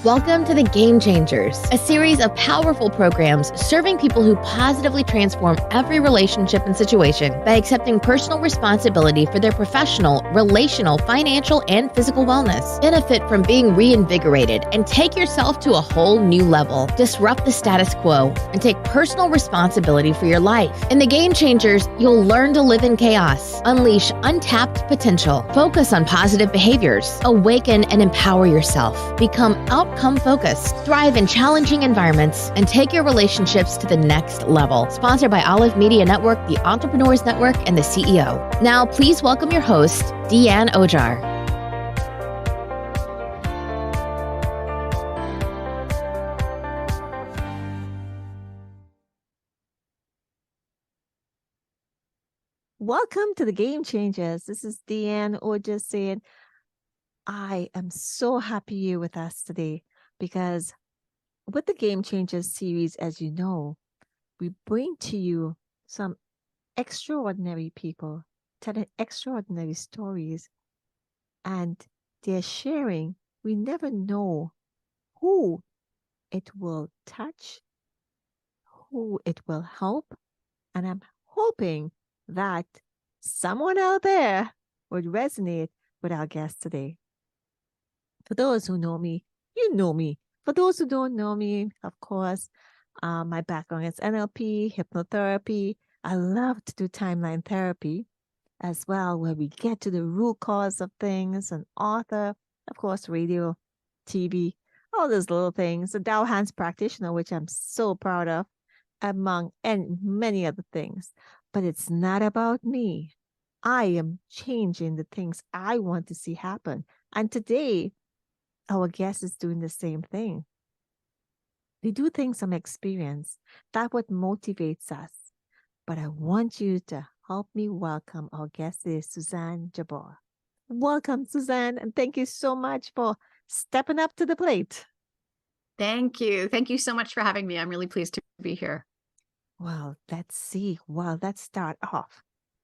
Welcome to The Game Changers, a series of powerful programs serving people who positively transform every relationship and situation by accepting personal responsibility for their professional, relational, financial, and physical wellness. Benefit from being reinvigorated and take yourself to a whole new level. Disrupt the status quo and take personal responsibility for your life. In The Game Changers, you'll learn to live in chaos, unleash untapped potential, focus on positive behaviors, awaken and empower yourself, become outcome focused, thrive in challenging environments, and take your relationships to the next level. Sponsored by Olive Media Network, the Entrepreneurs Network, and the CEO. Now, please welcome your host, Dianne Ojar. Welcome to The Game Changers. This is Dianne Ojar saying, I am so happy you're with us today because with the Game Changers series, as you know, we bring to you some extraordinary people telling extraordinary stories, and they're sharing. We never know who it will touch, who it will help, and I'm hoping that someone out there would resonate with our guest today. For those who know me, you know me. For those who don't know me, of course, my background is NLP, hypnotherapy. I love to do timeline therapy as well, where we get to the root cause of things. An author, of course, radio, TV, all those little things. A Dow Hands practitioner, which I'm so proud of, among and many other things. But it's not about me. I am changing the things I want to see happen. And today, our guest is doing the same thing. We do things from experience. That's what motivates us. But I want you to help me welcome our guest today, Suzanne Jabour. Welcome, Suzanne, and thank you so much for stepping up to the plate. Thank you. Thank you so much for having me. I'm really pleased to be here. Well, let's see. Well, let's start off.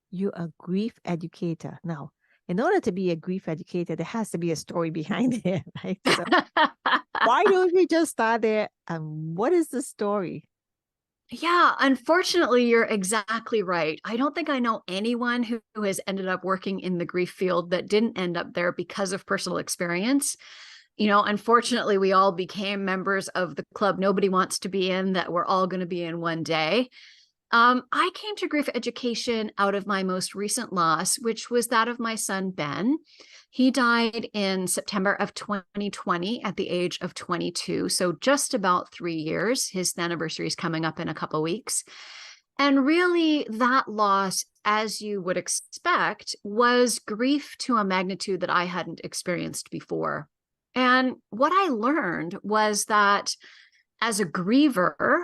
You're a grief educator. Now, in order to be a grief educator, there has to be a story behind it, right? So why don't we just start there? And what is the story? Yeah, unfortunately, you're exactly right. I don't think I know anyone who has ended up working in the grief field that didn't end up there because of personal experience. You know, unfortunately, we all became members of the club nobody wants to be in, that we're all going to be in one day. I came to grief education out of my most recent loss, which was that of my son, Ben. He died in September of 2020 at the age of 22. So just about 3 years. His anniversary is coming up in a couple of weeks. And really that loss, as you would expect, was grief to a magnitude that I hadn't experienced before. And what I learned was that as a griever,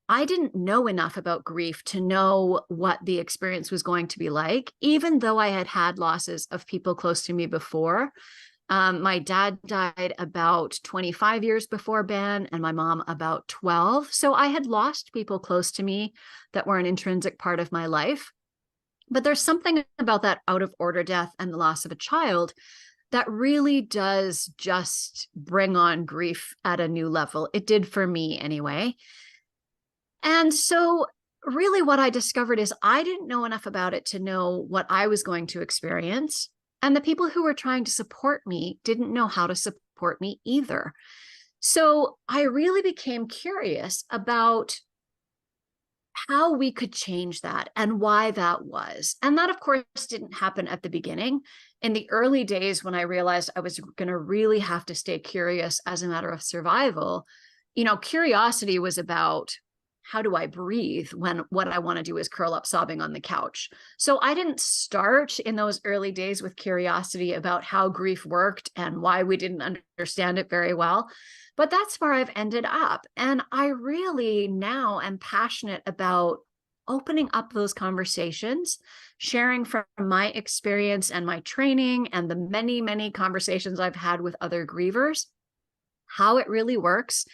I didn't know enough about grief to know what the experience was going to be like, even though I had had losses of people close to me before. My dad died about 25 years before Ben, and my mom about 12. So I had lost people close to me that were an intrinsic part of my life. But there's something about that out of order death and the loss of a child that really does just bring on grief at a new level. It did for me anyway. And so really what I discovered is I didn't know enough about it to know what I was going to experience. And the people who were trying to support me didn't know how to support me either. So I really became curious about how we could change that and why that was. And that, of course, didn't happen at the beginning. In the early days, when I realized I was going to really have to stay curious as a matter of survival, you know, curiosity was about, how do I breathe when what I want to do is curl up sobbing on the couch? So I didn't start in those early days with curiosity about how grief worked and why we didn't understand it very well. But that's where I've ended up. And I really now am passionate about opening up those conversations, sharing from my experience and my training and the many, many conversations I've had with other grievers, how it really works.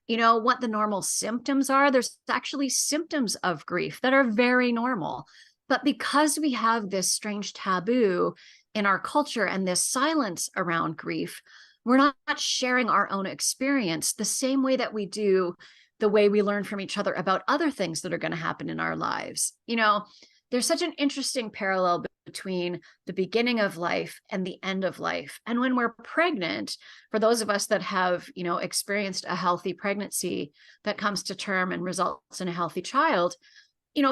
You know, what the normal symptoms are. There's actually symptoms of grief that are very normal. But because we have this strange taboo in our culture and this silence around grief, we're not sharing our own experience the same way that we do the way we learn from each other about other things that are going to happen in our lives. There's such an interesting parallel between the beginning of life and the end of life. And when we're pregnant, for those of us that have, experienced a healthy pregnancy that comes to term and results in a healthy child,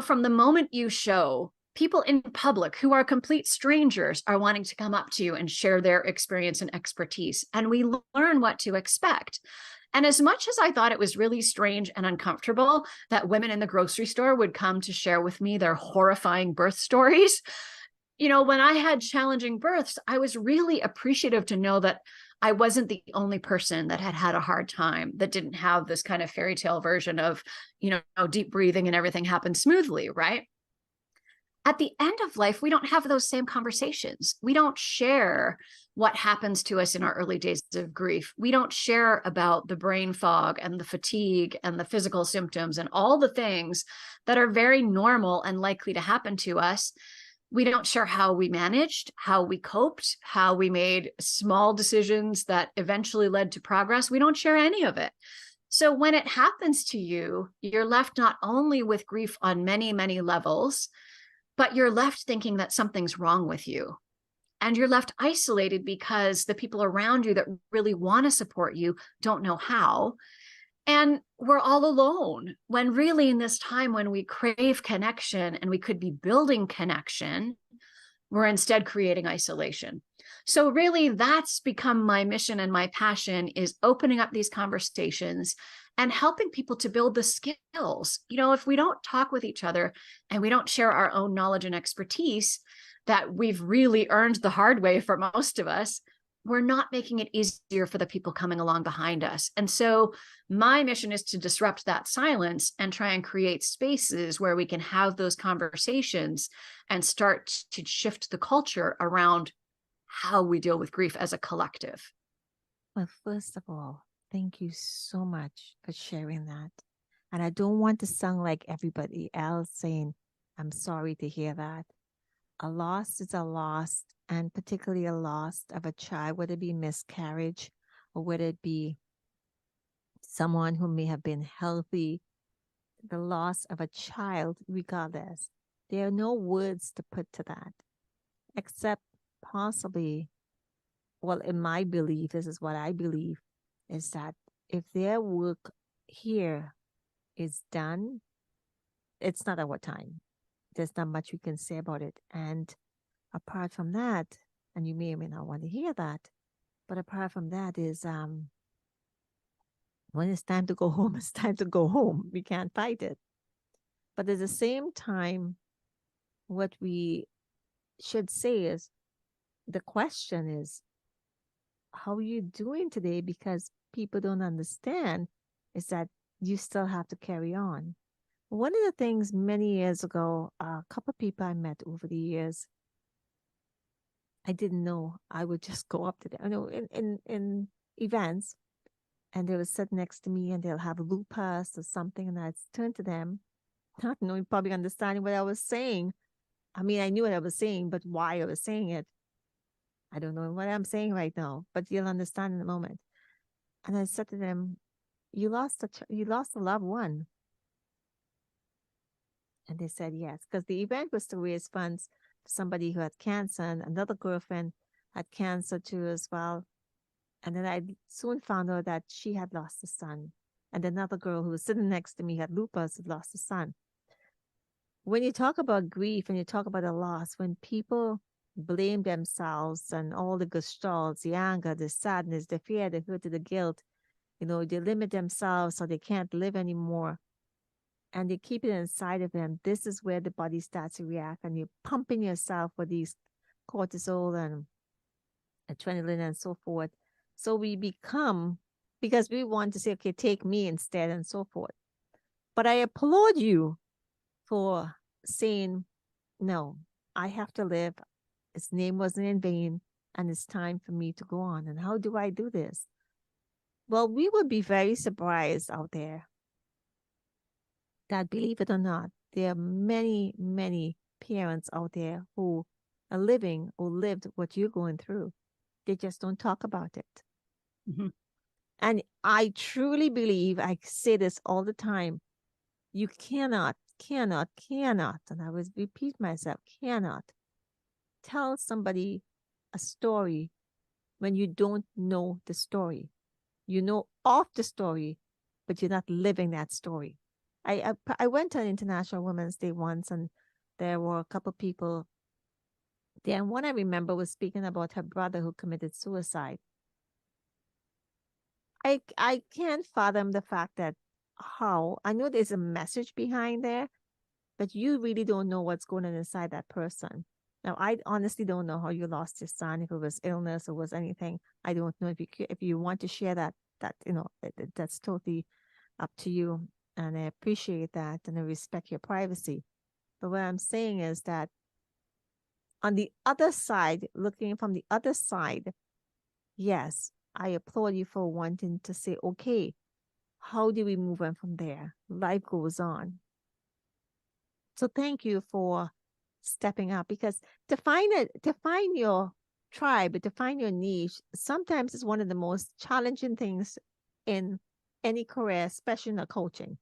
from the moment you show, people in public who are complete strangers are wanting to come up to you and share their experience and expertise. And we learn what to expect. And as much as I thought it was really strange and uncomfortable that women in the grocery store would come to share with me their horrifying birth stories, when I had challenging births, I was really appreciative to know that I wasn't the only person that had a hard time, that didn't have this kind of fairy tale version of, deep breathing and everything happened smoothly, right? At the end of life, we don't have those same conversations. We don't share what happens to us in our early days of grief. We don't share about the brain fog and the fatigue and the physical symptoms and all the things that are very normal and likely to happen to us. We don't share how we managed, how we coped, how we made small decisions that eventually led to progress. We don't share any of it. So when it happens to you, you're left not only with grief on many, many levels, but you're left thinking that something's wrong with you. And you're left isolated because the people around you that really want to support you don't know how. And we're all alone, when really in this time when we crave connection and we could be building connection, we're instead creating isolation. So really that's become my mission and my passion, is opening up these conversations and helping people to build the skills. If we don't talk with each other and we don't share our own knowledge and expertise that we've really earned the hard way for most of us, we're not making it easier for the people coming along behind us. And so my mission is to disrupt that silence and try and create spaces where we can have those conversations and start to shift the culture around how we deal with grief as a collective. Well, first of all, thank you so much for sharing that. And I don't want to sound like everybody else saying, I'm sorry to hear that. A loss is a loss, and particularly a loss of a child, whether it be miscarriage or whether it be someone who may have been healthy. The loss of a child, regardless, there are no words to put to that, except possibly, well, in my belief, this is what I believe, is that if their work here is done, it's not our time. There's not much we can say about it. And apart from that, and you may or may not want to hear that, but apart from that is when it's time to go home, it's time to go home. We can't fight it. But at the same time, what we should say is, the question is, how are you doing today? Because people don't understand is that you still have to carry on. One of the things many years ago, a couple of people I met over the years, I didn't know. I would just go up to them, in events, and they would sit next to me and they'll have lupus or something, and I'd turn to them, not knowing, probably understanding what I was saying. I mean, I knew what I was saying, but why I was saying it, I don't know what I'm saying right now, but you'll understand in a moment. And I said to them, you lost a loved one. And they said yes, because the event was to raise funds for somebody who had cancer, and another girlfriend had cancer too as well. And then I soon found out that she had lost a son. And another girl who was sitting next to me had lupus, had lost a son. When you talk about grief and you talk about a loss, when people blame themselves and all the gestalts, the anger, the sadness, the fear, the hurt, the guilt, they limit themselves so they can't live anymore, and they keep it inside of them, this is where the body starts to react, and you're pumping yourself with these cortisol and adrenaline and so forth. So we become, because we want to say, okay, take me instead and so forth. But I applaud you for saying, no, I have to live. His name wasn't in vain, and it's time for me to go on. And how do I do this? Well, we would be very surprised out there that, believe it or not, there are many, many parents out there who are living or lived what you're going through. They just don't talk about it. Mhm. And I truly believe, I say this all the time, you cannot, and I always repeat myself, cannot tell somebody a story when you don't know the story. You know of the story, but you're not living that story. I went to an International Women's Day once, and there were a couple people there, and one I remember was speaking about her brother who committed suicide. I can't fathom the fact that how I know there's a message behind there, but you really don't know what's going on inside that person. Now, I honestly don't know how you lost your son, if it was illness or was anything. I don't know if you want to share that. That's totally up to you, and I appreciate that, and I respect your privacy. But what I'm saying is that on the other side, looking from the other side, yes, I applaud you for wanting to say, okay, how do we move on from there? Life goes on. So thank you for stepping up, because to find your tribe, to find your niche, sometimes is one of the most challenging things in any career, especially in the coaching,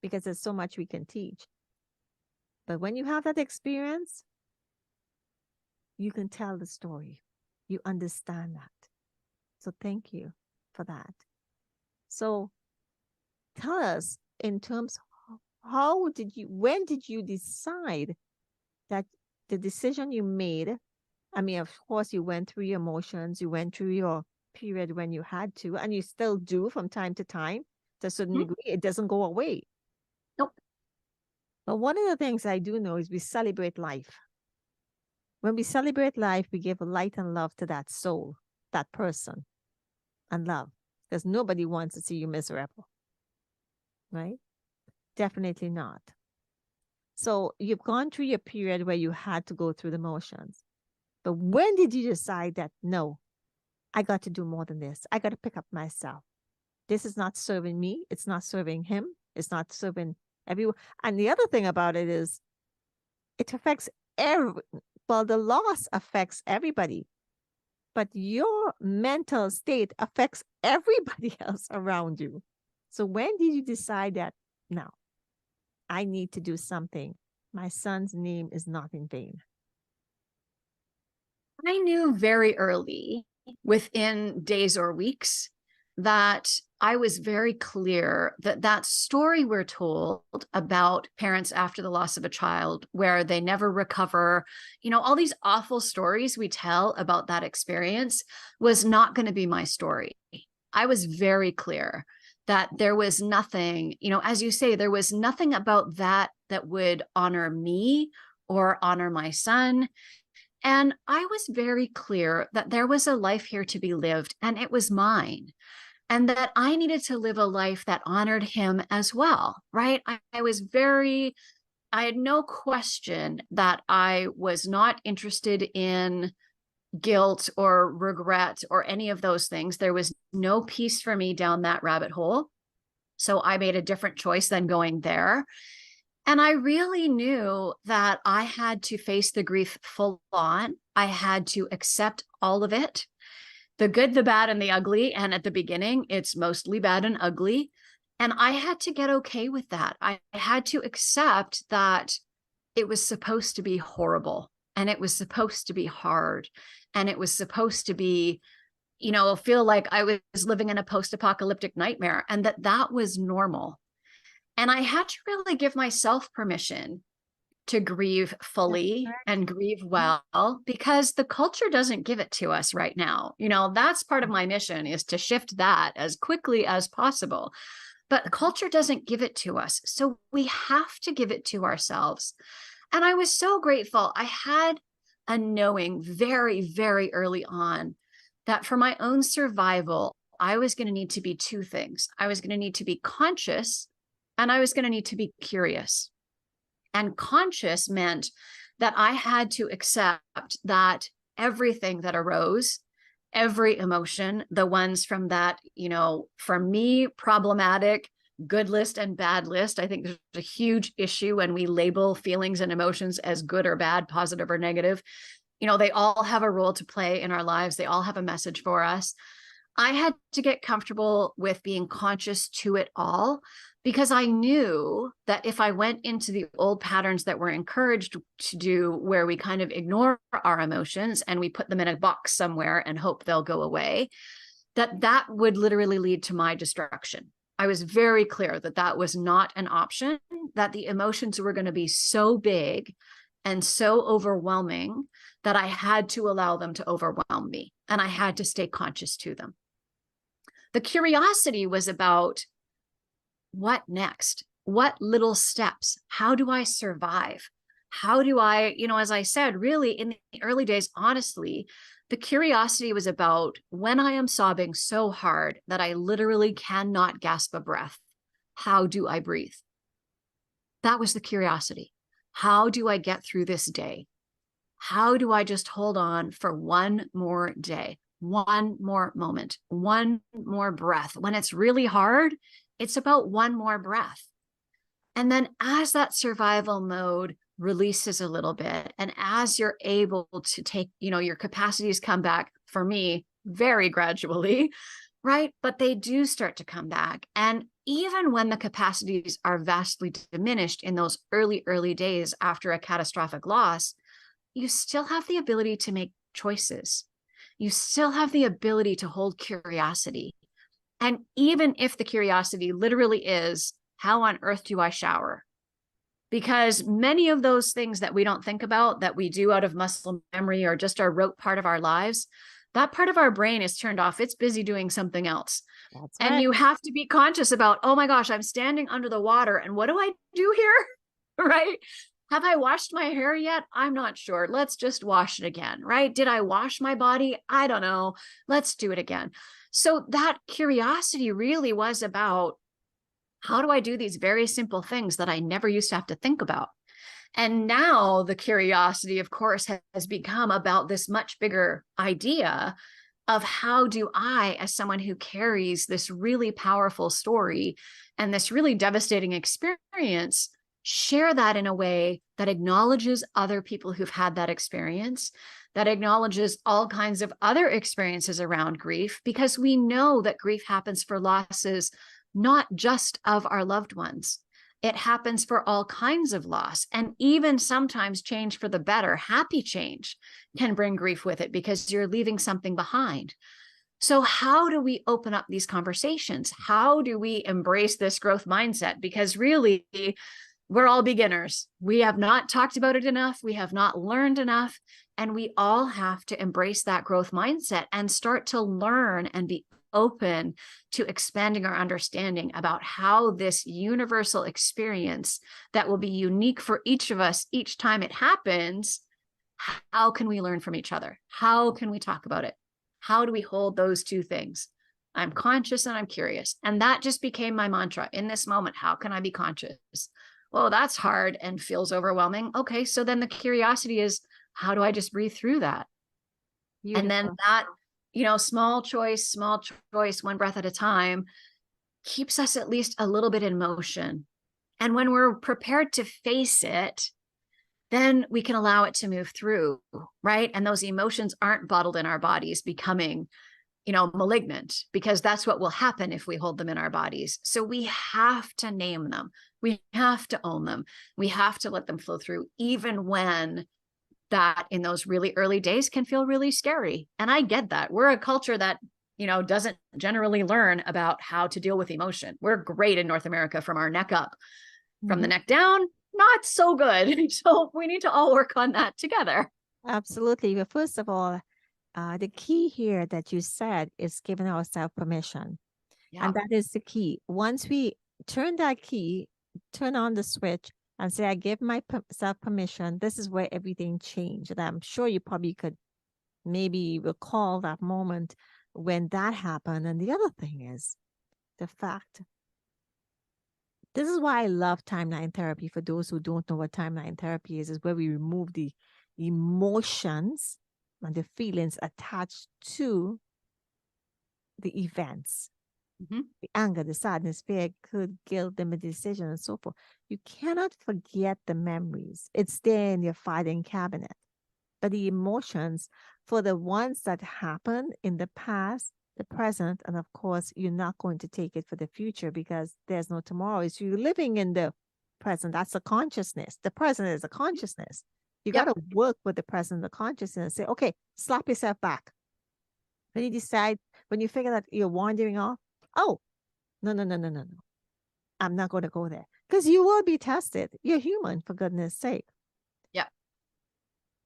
because there's so much we can teach. But when you have that experience, you can tell the story. You understand that. So thank you for that. So tell us, in terms of when did you decide that the decision you made, I mean, of course, you went through your emotions, you went through your period when you had to, and you still do from time to time to a certain degree. It doesn't go away. Nope. But one of the things I do know is we celebrate life. When we celebrate life, we give light and love to that soul, that person, and love, because nobody wants to see you miserable, right? Definitely not. So you've gone through your period where you had to go through the motions. But when did you decide that, no, I got to do more than this? I got to pick up myself. This is not serving me. It's not serving him. It's not serving everyone. And the other thing about it is it affects the loss affects everybody, but your mental state affects everybody else around you. So when did you decide that, no, I need to do something? My son's name is not in vain. I knew very early, within days or weeks, that I was very clear that that story we're told about parents after the loss of a child, where they never recover, all these awful stories we tell about that experience, was not going to be my story. I was very clear that there was nothing, as you say, there was nothing about that that would honor me or honor my son. And I was very clear that there was a life here to be lived, and it was mine, and that I needed to live a life that honored him as well, right? I had no question that I was not interested in guilt or regret or any of those things. There was no peace for me down that rabbit hole. So I made a different choice than going there. And I really knew that I had to face the grief full on. I had to accept all of it, the good, the bad, and the ugly. And at the beginning, it's mostly bad and ugly. And I had to get okay with that. I had to accept that it was supposed to be horrible, and it was supposed to be hard, and it was supposed to be, feel like I was living in a post-apocalyptic nightmare, and that was normal. And I had to really give myself permission to grieve fully and grieve well, because the culture doesn't give it to us right now. That's part of my mission, is to shift that as quickly as possible. But culture doesn't give it to us. So we have to give it to ourselves. And I was so grateful. I had a knowing very, very early on that for my own survival, I was going to need to be two things. I was going to need to be conscious, and I was going to need to be curious. And conscious meant that I had to accept that everything that arose, every emotion, the ones from that, for me, problematic, good list and bad list. I think there's a huge issue when we label feelings and emotions as good or bad, positive or negative. They all have a role to play in our lives. They all have a message for us. I had to get comfortable with being conscious to it all, because I knew that if I went into the old patterns that we're encouraged to do, where we kind of ignore our emotions and we put them in a box somewhere and hope they'll go away, that would literally lead to my destruction. I was very clear that that was not an option, that the emotions were going to be so big and so overwhelming that I had to allow them to overwhelm me, and I had to stay conscious to them. The curiosity was about, what next? What little steps? How do I survive? How do I, as I said, really in the early days, honestly, the curiosity was about, when I am sobbing so hard that I literally cannot gasp a breath, how do I breathe? That was the curiosity. How do I get through this day? How do I just hold on for one more day, one more moment, one more breath? When it's really hard, it's about one more breath. And then as that survival mode releases a little bit, and as you're able to take, your capacities come back, for me, very gradually, right? But they do start to come back. And even when the capacities are vastly diminished in those early days after a catastrophic loss, you still have the ability to make choices. You still have the ability to hold curiosity. And even if the curiosity literally is, how on earth do I shower? Because many of those things that we don't think about, that we do out of muscle memory or just our rote part of our lives, that part of our brain is turned off. It's busy doing something else. That's And right. you have to be conscious about, oh my gosh, I'm standing under the water, and what do I do here? Right? Have I washed my hair yet? I'm not sure. Let's just wash it again, right? Did I wash my body? I don't know. Let's do it again. So that curiosity really was about, how do I do these very simple things that I never used to have to think about? And now the curiosity, of course, has become about this much bigger idea of, how do I, as someone who carries this really powerful story and this really devastating experience, share that in a way that acknowledges other people who've had that experience, that acknowledges all kinds of other experiences around grief, because we know that grief happens for losses, not just of our loved ones. It happens for all kinds of loss, and even sometimes change for the better, happy change, can bring grief with it because you're leaving something behind. So how do we open up these conversations? How do we embrace this growth mindset? Because really, we're all beginners. We have not talked about it enough. We have not learned enough. And we all have to embrace that growth mindset and start to learn and be open to expanding our understanding about how this universal experience that will be unique for each of us each time it happens, how can we learn from each other? How can we talk about it? How do we hold those two things? I'm conscious and I'm curious. And that just became my mantra in this moment. How can I be conscious? Well, that's hard and feels overwhelming. Okay, so then the curiosity is, how do I just breathe through that? Beautiful. And then that, small choice, one breath at a time, keeps us at least a little bit in motion. And when we're prepared to face it, then we can allow it to move through, right? And those emotions aren't bottled in our bodies, becoming, malignant, because that's what will happen if we hold them in our bodies. So we have to name them. We have to own them. We have to let them flow through, even when that in those really early days can feel really scary. And I get that. We're a culture that, doesn't generally learn about how to deal with emotion. We're great in North America from our neck up. From the neck down, not so good. So we need to all work on that together. Absolutely. But first of all, the key here that you said is giving ourselves permission. Yeah. And that is the key. Once we turn that key, turn on the switch and say, I give myself permission, this is where everything changed. And I'm sure you probably could maybe recall that moment when that happened. And the other thing is the fact, this is why I love timeline therapy. For those who don't know what timeline therapy is where we remove the emotions and the feelings attached to the events. The anger, the sadness, fear, guilt, the decision, and so forth. You cannot forget the memories. It's there in your filing cabinet. But the emotions, for the ones that happened in the past, the present, and of course, you're not going to take it for the future because there's no tomorrow. It's you living in the present. That's a consciousness. The present is a consciousness. You got Yep. to work with the present, the consciousness. Say, okay, slap yourself back. When you decide, when you figure that you're wandering off, oh, no, no, no, no, no, no. I'm not going to go there because you will be tested. You're human, for goodness sake. Yep.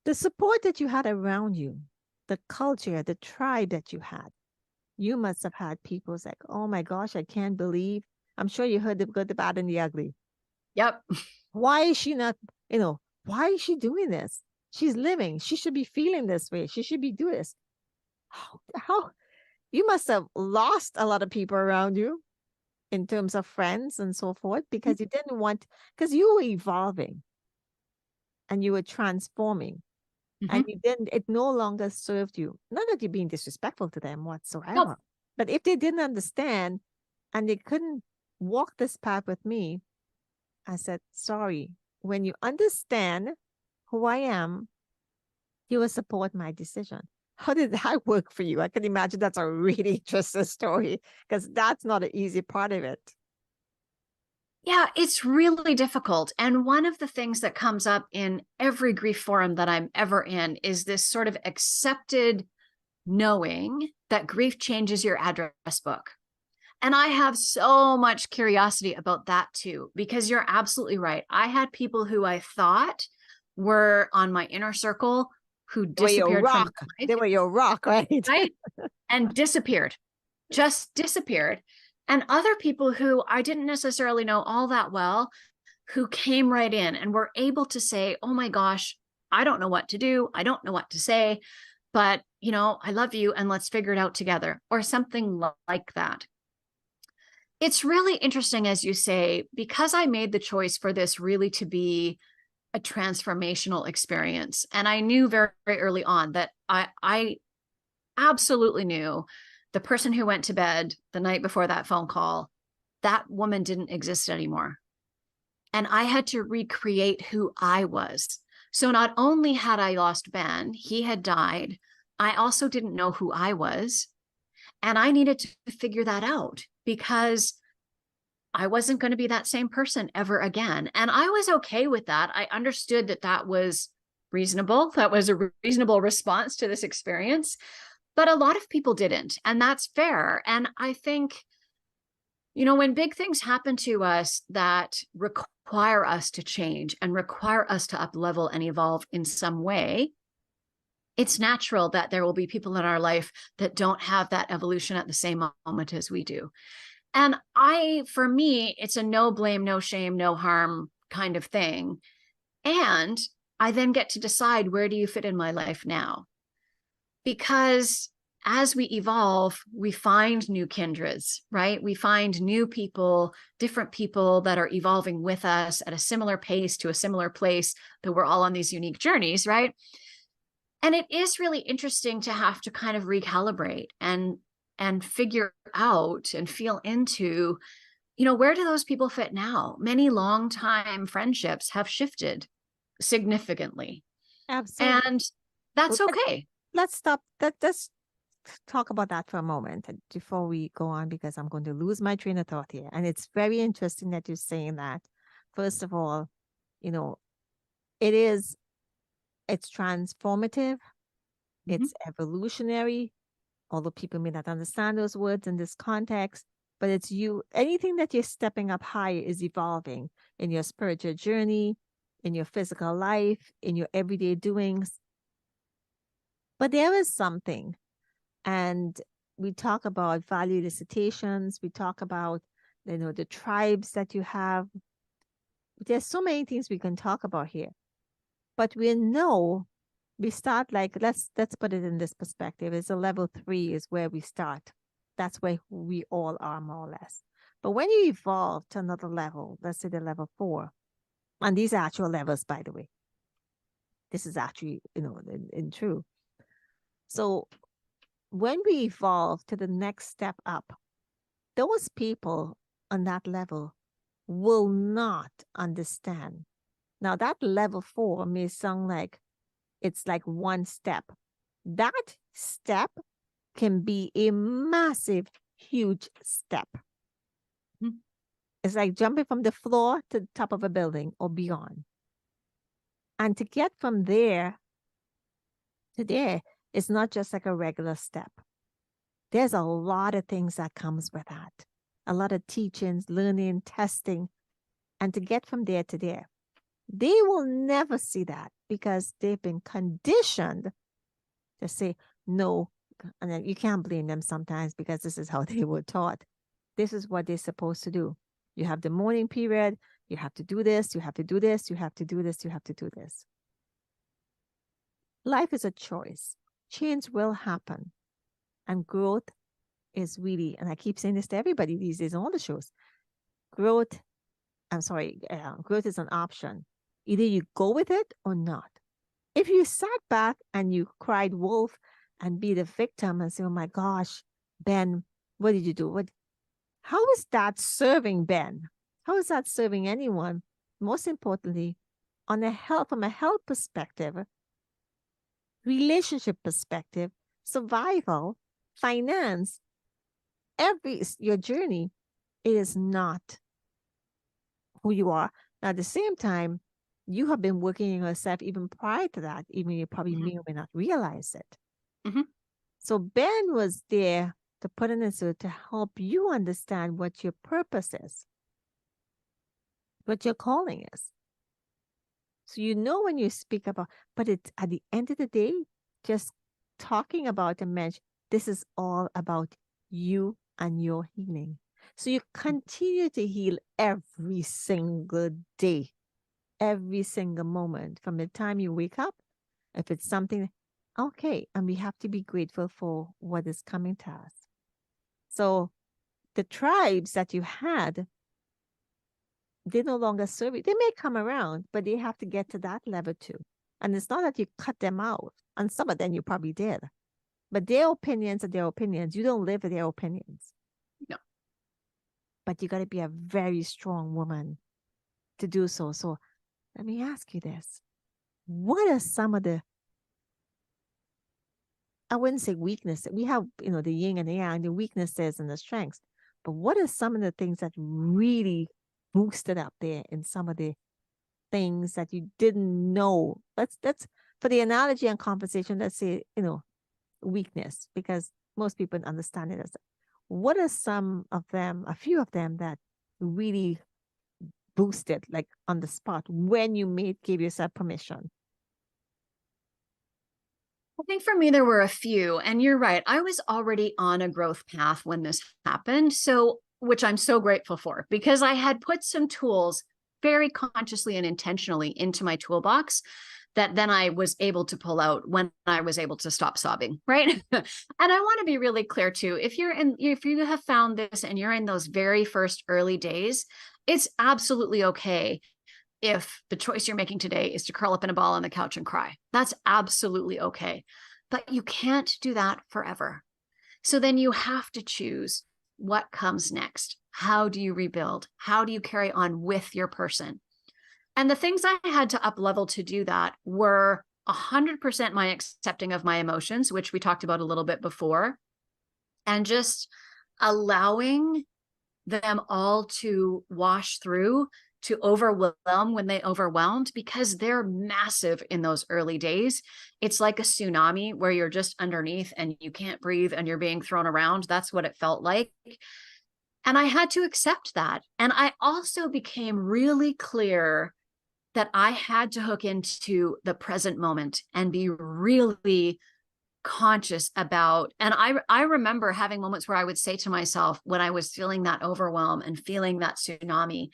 The support that you had around you, the culture, the tribe that you had, you must have had people like, oh my gosh, I can't believe. I'm sure you heard the good, the bad, and the ugly. Yep. Why is she not, why is she doing this? She's living. She should be feeling this way. She should be doing this. How you must have lost a lot of people around you in terms of friends and so forth because you didn't want, because you were evolving and you were transforming and you didn't, it no longer served you. Not that you're being disrespectful to them whatsoever, Nope. but if they didn't understand and they couldn't walk this path with me, I said, sorry, when you understand who I am, you will support my decision. How did that work for you? I can imagine that's a really interesting story because that's not an easy part of it. Yeah, it's really difficult. And one of the things that comes up in every grief forum that I'm ever in is this sort of accepted knowing that grief changes your address book. And I have so much curiosity about that too, because you're absolutely right. I had people who I thought were on my inner circle who disappeared from my life. They were your rock, right? Right? And disappeared, just disappeared. And other people who I didn't necessarily know all that well, who came right in and were able to say, oh my gosh, I don't know what to do. I don't know what to say, but I love you and let's figure it out together, or something like that. It's really interesting, as you say, because I made the choice for this really to be a transformational experience. And I knew very, very early on that I absolutely knew the person who went to bed the night before that phone call, that woman didn't exist anymore. And I had to recreate who I was. So not only had I lost Ben, he had died, I also didn't know who I was. And I needed to figure that out because I wasn't going to be that same person ever again. And I was okay with that. I understood that that was reasonable. That was a reasonable response to this experience. But a lot of people didn't. And that's fair. And I think, when big things happen to us that require us to change and require us to up-level and evolve in some way, it's natural that there will be people in our life that don't have that evolution at the same moment as we do. And for me, it's a no blame, no shame, no harm kind of thing. And I then get to decide, where do you fit in my life now? Because as we evolve, we find new kindreds, right? We find new people, different people that are evolving with us at a similar pace to a similar place, that we're all on these unique journeys, right? And it is really interesting to have to kind of recalibrate and figure out and feel into, where do those people fit now? Many longtime friendships have shifted significantly. Absolutely. And that's okay. Let's stop. Let's talk about that for a moment before we go on, because I'm going to lose my train of thought here. And it's very interesting that you're saying that. First of all, it's transformative. It's evolutionary, although people may not understand those words in this context, but it's anything that you're stepping up higher is evolving in your spiritual journey, in your physical life, in your everyday doings. But there is something, and we talk about value elicitations, we talk about, the tribes that you have. There's so many things we can talk about here, but we start like, let's put it in this perspective. It's a level 3 is where we start. That's where we all are, more or less. But when you evolve to another level, let's say the level 4, and these are actual levels, by the way. This is actually, in true. So when we evolve to the next step up, those people on that level will not understand. Now, that level 4 may sound like it's like one step. That step can be a massive, huge step. Mhm. It's like jumping from the floor to the top of a building or beyond. And to get from there to there, it's not just like a regular step. There's a lot of things that comes with that. A lot of teachings, learning, testing, and to get from there to there. They will never see that because they've been conditioned to say no. And then you can't blame them sometimes because this is how they were taught. This is what they're supposed to do. You have the mourning period. You have to do this. You have to do this. You have to do this. You have to do this. Life is a choice. Change will happen. And growth is really, and I keep saying this to everybody these days on all the shows, growth is an option. Either you go with it or not. If you sat back and you cried wolf and be the victim and say, oh my gosh, Ben, what did you do? How is that serving Ben? How is that serving anyone? Most importantly, from a health perspective, relationship perspective, survival, finance, your journey, it is not who you are. Now, at the same time, you have been working on yourself even prior to that, even you probably may or may not realize it. Mm-hmm. So Ben was there to put in this to help you understand what your purpose is, what your calling is. So you know when you speak about, but it's at the end of the day, just talking about a mention, this is all about you and your healing. So you continue to heal every single day, every single moment from the time you wake up. If it's something, okay, and we have to be grateful for what is coming to us. So the tribes that you had, they no longer serve you. They may come around, but they have to get to that level too. And it's not that you cut them out. And some of them you probably did. But their opinions are their opinions. You don't live with their opinions. No. But you got to be a very strong woman to do so. So let me ask you this. What are some of the, I wouldn't say weaknesses. We have, the yin and the yang, the weaknesses and the strengths. But what are some of the things that really boosted up there in some of the things that you didn't know? Let's for the analogy and conversation, let's say, weakness, because most people understand it as, what are some of them, a few of them that really boosted, like on the spot, when you gave yourself permission? I think for me, there were a few, and you're right. I was already on a growth path when this happened. So, which I'm so grateful for, because I had put some tools very consciously and intentionally into my toolbox that then I was able to pull out when I was able to stop sobbing, right? And I want to be really clear too, if you have found this and you're in those very first early days, it's absolutely okay if the choice you're making today is to curl up in a ball on the couch and cry. That's absolutely okay. But you can't do that forever. So then you have to choose what comes next. How do you rebuild? How do you carry on with your person? And the things I had to up level to do that were 100% my accepting of my emotions, which we talked about a little bit before, and just allowing them all to wash through, to overwhelm when they overwhelmed, because they're massive in those early days. It's like a tsunami where you're just underneath and you can't breathe and you're being thrown around. That's what it felt like. And I had to accept that. And I also became really clear that I had to hook into the present moment and be really conscious about, and I remember having moments where I would say to myself when I was feeling that overwhelm and feeling that tsunami,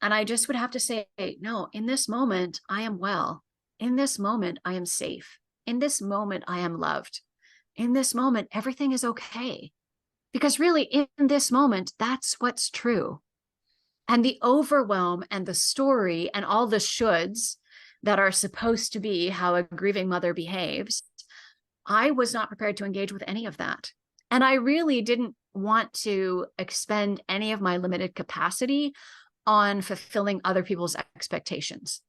and I just would have to say, no, in this moment, I am well. In this moment, I am safe. In this moment, I am loved. In this moment, everything is okay. Because really, in this moment, that's what's true. And the overwhelm and the story and all the shoulds that are supposed to be how a grieving mother behaves, I was not prepared to engage with any of that. And I really didn't want to expend any of my limited capacity on fulfilling other people's expectations.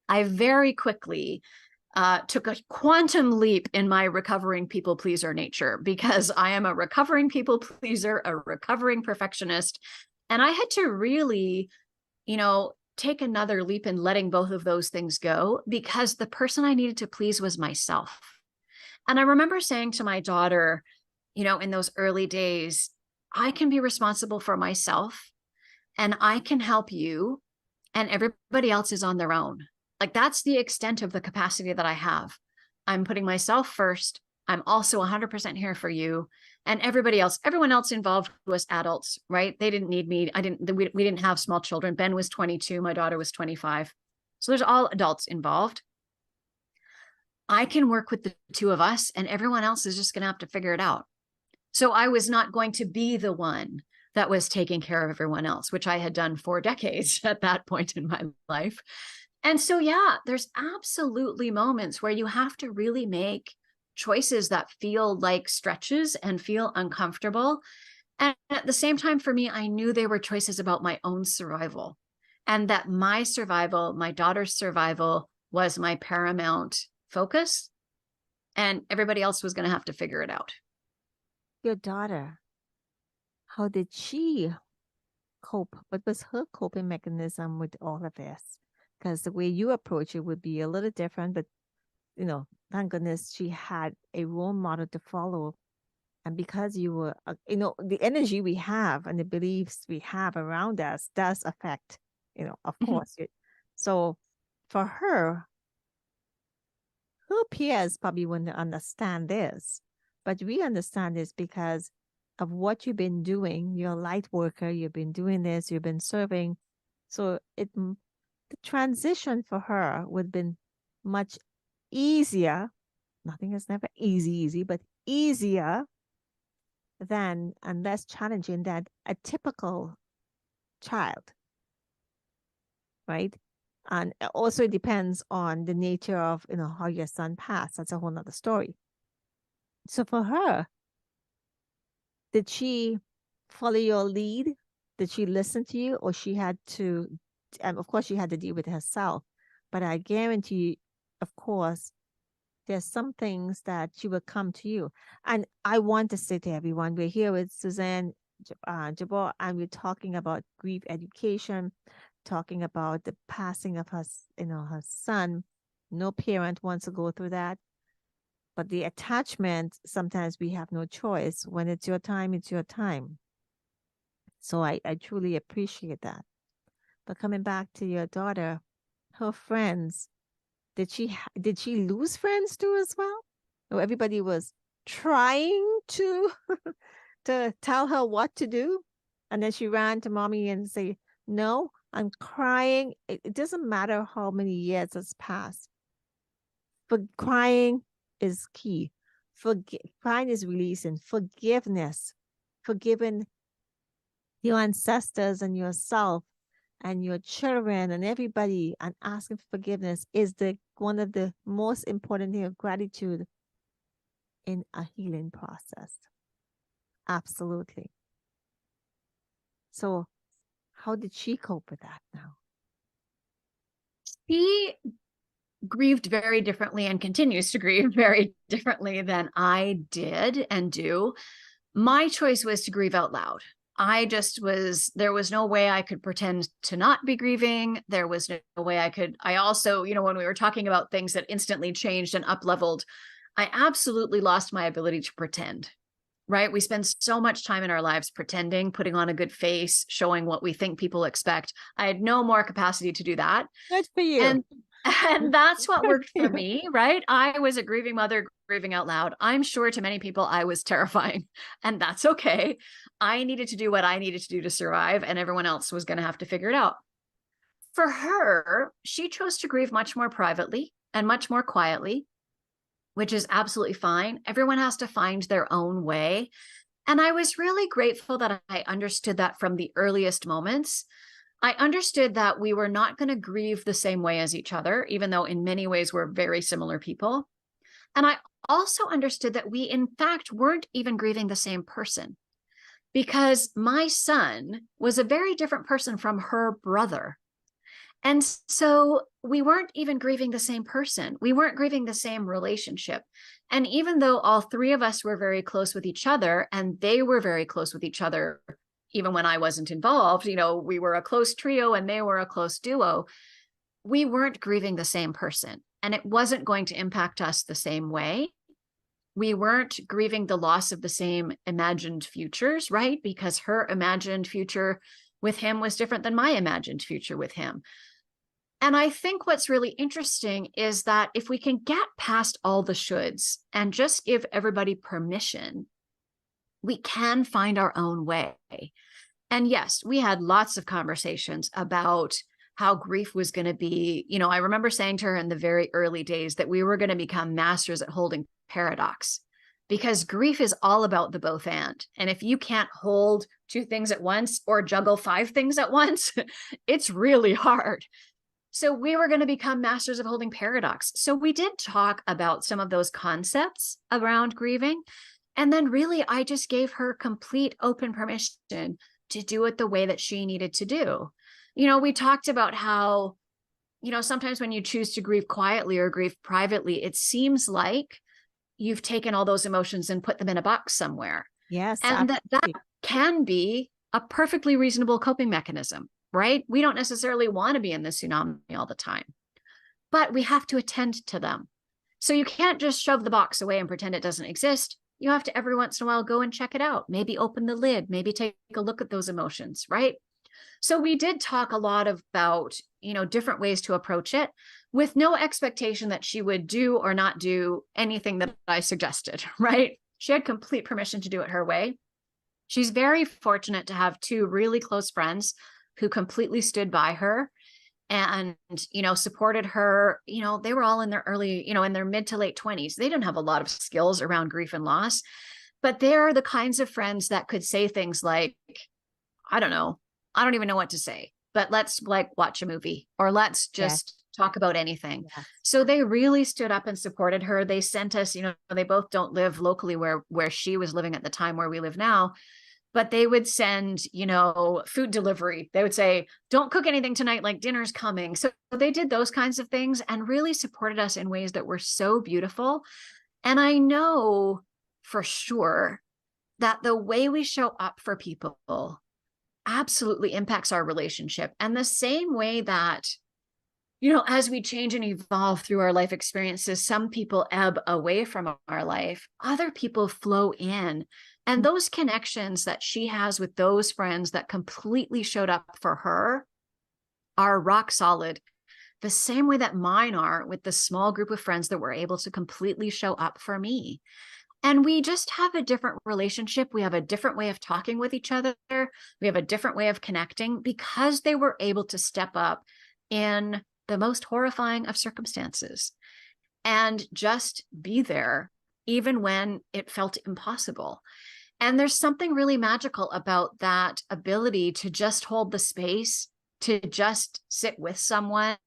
I very quickly took a quantum leap in my recovering people pleaser nature, because I am a recovering people pleaser, a recovering perfectionist. And I had to really, take another leap in letting both of those things go, because the person I needed to please was myself. And I remember saying to my daughter, in those early days, I can be responsible for myself and I can help you, and everybody else is on their own. Like, that's the extent of the capacity that I have. I'm putting myself first. I'm also 100% here for you. And everyone else involved was adults, right? They didn't need me. We didn't have small children. Ben was 22. My daughter was 25. So there's all adults involved. I can work with the two of us, and everyone else is just going to have to figure it out. So I was not going to be the one that was taking care of everyone else, which I had done for decades at that point in my life. And so, yeah, there's absolutely moments where you have to really make choices that feel like stretches and feel uncomfortable. And at the same time, for me, I knew they were choices about my own survival, and that my survival, my daughter's survival, was my paramount focus, and everybody else was going to have to figure it out. Your daughter, how did she cope? What was her coping mechanism with all of this? Because the way you approach it would be a little different, but thank goodness she had a role model to follow. And because you were, the energy we have and the beliefs we have around us does affect, of course. So for her peers probably wouldn't understand this, but we understand this because of what you've been doing. You're a light worker. You've been doing this. You've been serving. So the transition for her would have been much easier. Nothing is never easy, but easier than and less challenging than a typical child, right? And also it depends on the nature of how your son passed. That's a whole nother story. So for her, did she follow your lead? Did she listen to you, or she had to? Of course, she had to deal with it herself. But I guarantee you, of course, there's some things that she will come to you. And I want to say to everyone, we're here with Suzanne Jabour, and we're talking about grief education, talking about the passing of her son. No parent wants to go through that. But the attachment, sometimes we have no choice. When it's your time, it's your time. So I truly appreciate that. But coming back to your daughter, her friends, did she lose friends too as well? Or everybody was trying to to tell her what to do, and then she ran to mommy and say, "No, I'm crying." It doesn't matter how many years has passed. For crying is key. Crying is releasing. Forgiveness, forgiving your ancestors and yourself and your children and everybody, and asking for forgiveness is one of the most important things of gratitude in a healing process. Absolutely. So how did she cope with that now? She grieved very differently and continues to grieve very differently than I did and do. My choice was to grieve out loud. There was no way I could pretend to not be grieving. There was no way I also, when we were talking about things that instantly changed and up-leveled, I absolutely lost my ability to pretend, right? We spend so much time in our lives pretending, putting on a good face, showing what we think people expect. I had no more capacity to do that. Good for you. And that's what worked for me, right? I was a grieving mother, grieving out loud. I'm sure to many people I was terrifying, and that's okay. I needed to do what I needed to do to survive, and everyone else was going to have to figure it out. For her, she chose to grieve much more privately and much more quietly, which is absolutely fine. Everyone has to find their own way. And I was really grateful that I understood that from the earliest moments. I understood that we were not going to grieve the same way as each other, even though in many ways we're very similar people. And I also understood that we, in fact, weren't even grieving the same person, because my son was a very different person from her brother. And so we weren't even grieving the same person. We weren't grieving the same relationship. And even though all three of us were very close with each other, and they were very close with each other, even when I wasn't involved, we were a close trio and they were a close duo, we weren't grieving the same person. And it wasn't going to impact us the same way. We weren't grieving the loss of the same imagined futures, right? Because her imagined future with him was different than my imagined future with him. And I think what's really interesting is that if we can get past all the shoulds and just give everybody permission, we can find our own way. And yes, we had lots of conversations about how grief was going to be. I remember saying to her in the very early days that we were going to become masters at holding paradox, because grief is all about the both and. And if you can't hold two things at once or juggle five things at once, it's really hard. So we were going to become masters of holding paradox. So we did talk about some of those concepts around grieving. And then really, I just gave her complete open permission to do it the way that she needed to do. We talked about how, sometimes when you choose to grieve quietly or grieve privately, it seems like you've taken all those emotions and put them in a box somewhere. Yes. And that can be a perfectly reasonable coping mechanism, right? We don't necessarily want to be in the tsunami all the time, but we have to attend to them. So you can't just shove the box away and pretend it doesn't exist. You have to every once in a while go and check it out. Maybe open the lid, maybe take a look at those emotions, right? So we did talk a lot about, different ways to approach it with no expectation that she would do or not do anything that I suggested, right? She had complete permission to do it her way. She's very fortunate to have two really close friends who completely stood by her and, supported her. They were all in their early, in their mid to late 20s. They didn't have a lot of skills around grief and loss, but they're the kinds of friends that could say things like, I don't even know what to say, but let's watch a movie or let's just talk about anything. Yeah. So they really stood up and supported her. They sent us, they both don't live locally where she was living at the time where we live now, but they would send, food delivery. They would say, don't cook anything tonight, like dinner's coming. So they did those kinds of things and really supported us in ways that were so beautiful. And I know for sure that the way we show up for people absolutely impacts our relationship. And the same way that, as we change and evolve through our life experiences, some people ebb away from our life, other people flow in. And those connections that she has with those friends that completely showed up for her are rock solid, the same way that mine are with the small group of friends that were able to completely show up for me. And we just have a different relationship. We have a different way of talking with each other. We have a different way of connecting because they were able to step up in the most horrifying of circumstances and just be there, even when it felt impossible. And there's something really magical about that ability to just hold the space, to just sit with someone,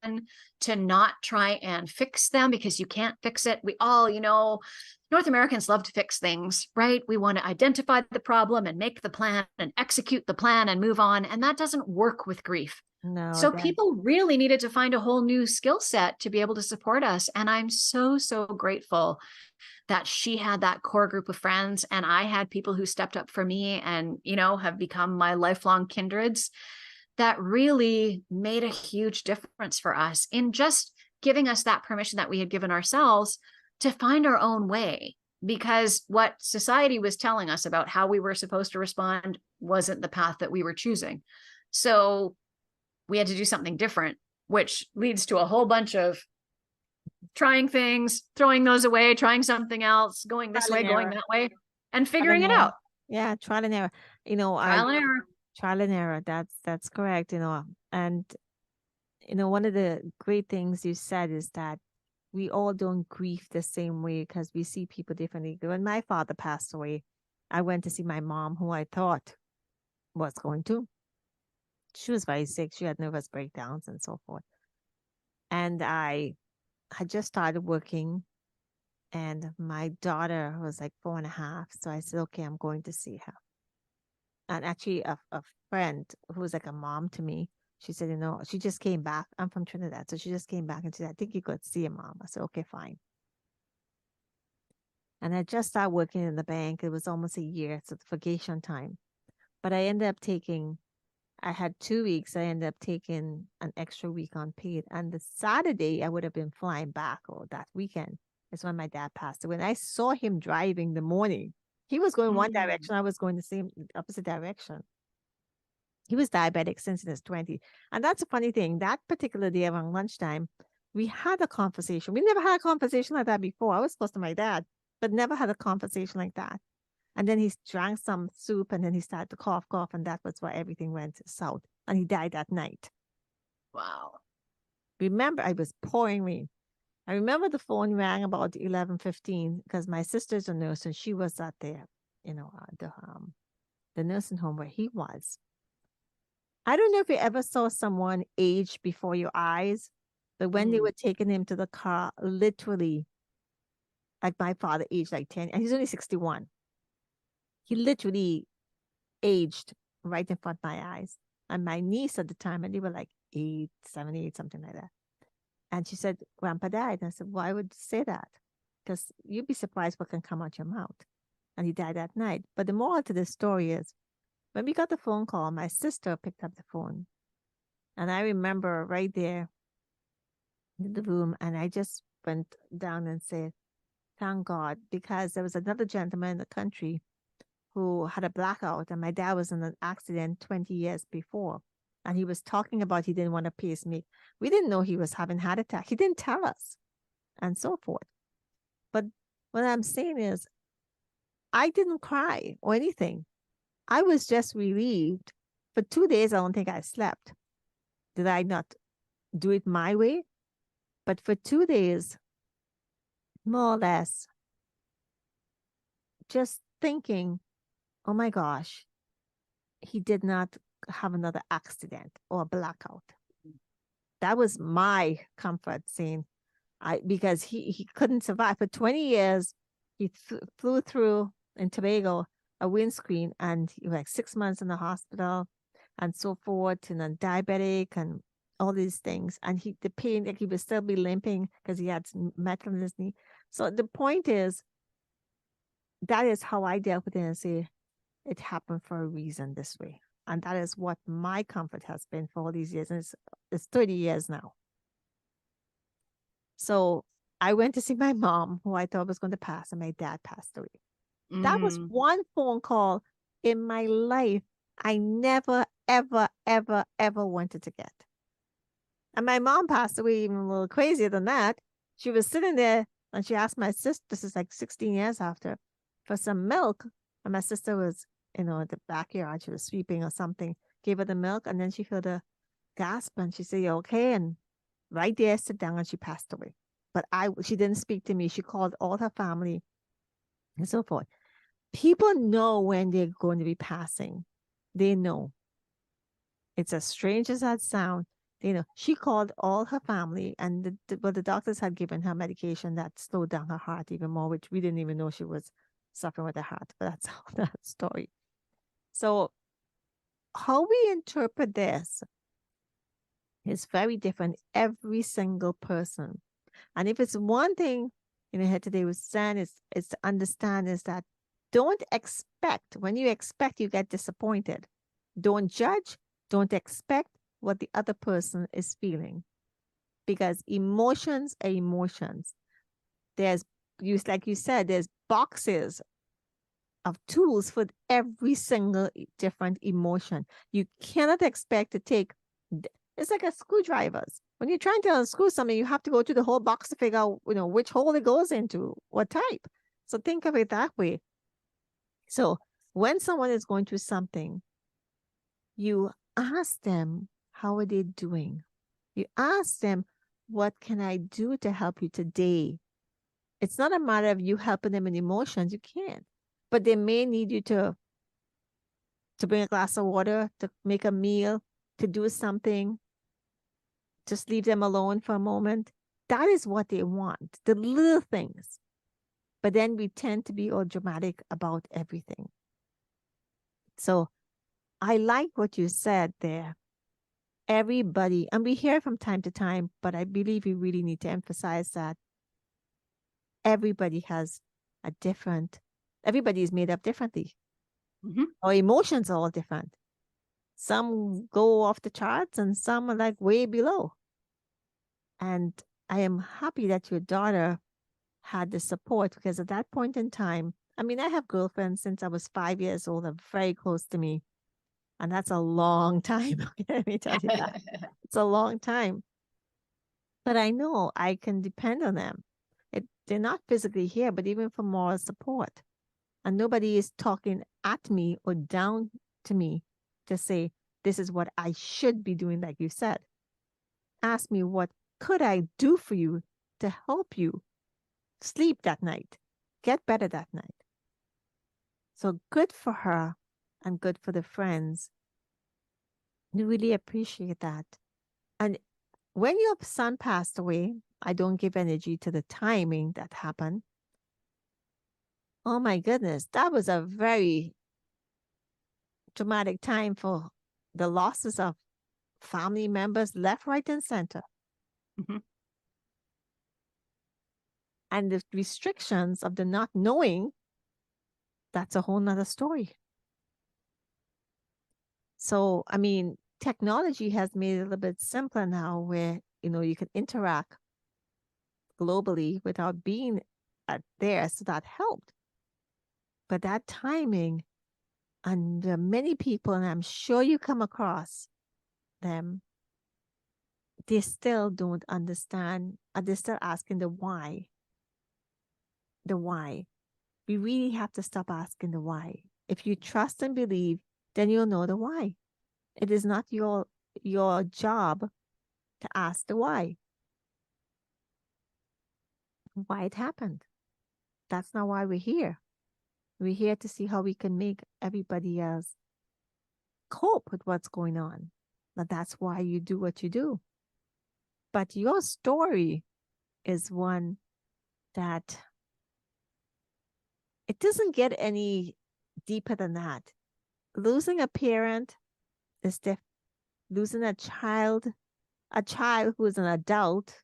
to not try and fix them because you can't fix it. We all, North Americans love to fix things, right? We want to identify the problem and make the plan and execute the plan and move on. And that doesn't work with grief. No. So people really needed to find a whole new skill set to be able to support us. And I'm so, so grateful that she had that core group of friends and I had people who stepped up for me and, have become my lifelong kindreds that really made a huge difference for us in just giving us that permission that we had given ourselves to find our own way, because what society was telling us about how we were supposed to respond wasn't the path that we were choosing. So we had to do something different, which leads to a whole bunch of trying things, throwing those away, trying something else, going this way, going that way, and figuring it out. Yeah, trial and error. Trial and error. Trial and error. That's correct. And one of the great things you said is that we all don't grieve the same way because we see people differently. When my father passed away, I went to see my mom, who I thought was going to. She was very sick. She had nervous breakdowns and so forth. And I had just started working, and my daughter was like 4.5. So I said, okay, I'm going to see her. And actually, a friend who was like a mom to me She said, she just came back. I'm from Trinidad. So she just came back and she said, I think you could see your mom. I said, okay, fine. And I just started working in the bank. It was almost a year. So it's vacation time. But I ended up I had 2 weeks. I ended up taking an extra week on paid. And the Saturday, I would have been flying back, or that weekend is when my dad passed away. When I saw him driving the morning, he was going one direction. I was going the same opposite direction. He was diabetic since in his 20s. And that's a funny thing. That particular day around lunchtime, we had a conversation. We never had a conversation like that before. I was close to my dad, but never had a conversation like that. And then he drank some soup and then he started to cough. And that was why everything went south. And he died that night. Wow. Remember, I was pouring rain. I remember the phone rang about 11:15 because my sister's a nurse and she was at the nursing home where he was. I don't know if you ever saw someone age before your eyes, but when they were taking him to the car, literally, like my father aged like 10, and he's only 61. He literally aged right in front of my eyes. And my niece at the time, and they were like 8, 7, 8, something like that. And she said, Grandpa died. And I said, why would you say that? Because you'd be surprised what can come out your mouth. And he died that night. But the moral to this story is, when we got the phone call, my sister picked up the phone. And I remember right there in the room, and I just went down and said, thank God, because there was another gentleman in the country who had a blackout, and my dad was in an accident 20 years before. And he was talking about he didn't want to pace me. We didn't know he was having a heart attack. He didn't tell us, and so forth. But what I'm saying is, I didn't cry or anything. I was just relieved. For 2 days, I don't think I slept. Did I not do it my way? But for 2 days, more or less, just thinking, oh my gosh, he did not have another accident or blackout. That was my comfort, saying, because he couldn't survive. For 20 years, he flew through in Tobago a windscreen, and he was like 6 months in the hospital and so forth, and then diabetic and all these things. And the pain, like he would still be limping because he had metal in his knee. So the point is, that is how I dealt with it and say, it happened for a reason this way. And that is what my comfort has been for all these years. And it's 30 years now. So I went to see my mom, who I thought was going to pass, and my dad passed away. That was one phone call in my life I never, ever, ever, ever wanted to get. And my mom passed away even a little crazier than that. She was sitting there and she asked my sister, this is like 16 years after, for some milk. And my sister was, in the backyard, she was sweeping or something, gave her the milk, and then she heard a gasp and she said, you okay? And right there, sit down, and she passed away. But she didn't speak to me. She called all her family and so forth. People know when they're going to be passing. They know. It's as strange as that sounds. They know. She called all her family, and the doctors had given her medication that slowed down her heart even more, which we didn't even know she was suffering with her heart. But that's all that story. So how we interpret this is very different, every single person. And if it's one thing here today with Suzanne is to understand is that don't expect. When you expect, you get disappointed. Don't judge. Don't expect what the other person is feeling, because emotions are emotions. Like you said, there's boxes of tools for every single different emotion. You cannot expect to take. It's like a screwdrivers. When you're trying to unscrew something, you have to go through the whole box to figure out, which hole it goes into, what type. So think of it that way. So when someone is going through something, you ask them, how are they doing? You ask them, what can I do to help you today? It's not a matter of you helping them in emotions. You can't. But they may need you to bring a glass of water, to make a meal, to do something. Just leave them alone for a moment. That is what they want, the little things. But then we tend to be all dramatic about everything. So I like what you said there. everybody, and we hear it from time to time, but I believe we really need to emphasize that everybody has a different, everybody is made up differently. Our emotions are all different. Some go off the charts and some are like way below. And I am happy that your daughter had the support, because at that point in time, I mean, I have girlfriends since I was 5 years old, are very close to me. And that's a long time. Let me tell you that. It's a long time. But I know I can depend on them. They're not physically here, but even for moral support. And nobody is talking at me or down to me to say, this is what I should be doing, like you said. Ask me, what could I do for you to help you sleep that night, get better that night? So good for her and good for the friends. We really appreciate that. And when your son passed away, I don't give energy to the timing that happened. Oh my goodness, that was a very traumatic time for the losses of family members left, right, and center. And the restrictions of the not knowing, that's a whole nother story. So, I mean, technology has made it a little bit simpler now where, you can interact globally without being there. So that helped. But that timing, and many people, and I'm sure you come across them, they still don't understand, and they're still asking the why. The why. We really have to stop asking the why. If you trust and believe, then you'll know the why. It is not your job to ask the why it happened. That's not why we're here. We're here to see how we can make everybody else cope with what's going on. But that's why you do what you do. But your story is one that it doesn't get any deeper than that. Losing a parent is different. Losing a child who is an adult,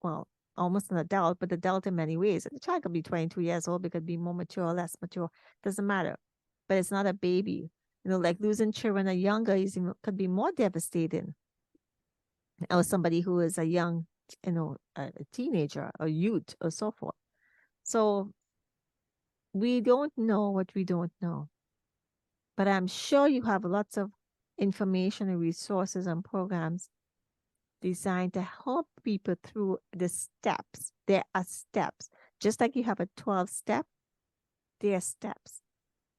well, almost an adult, but adult in many ways. The child could be 22 years old, it could be more mature or less mature. Doesn't matter. But it's not a baby. Like losing children are younger could be more devastating. Or somebody who is a young, a teenager or youth or so forth. So we don't know what we don't know. But I'm sure you have lots of information and resources and programs designed to help people through the steps. There are steps. Just like you have a 12-step, there are steps.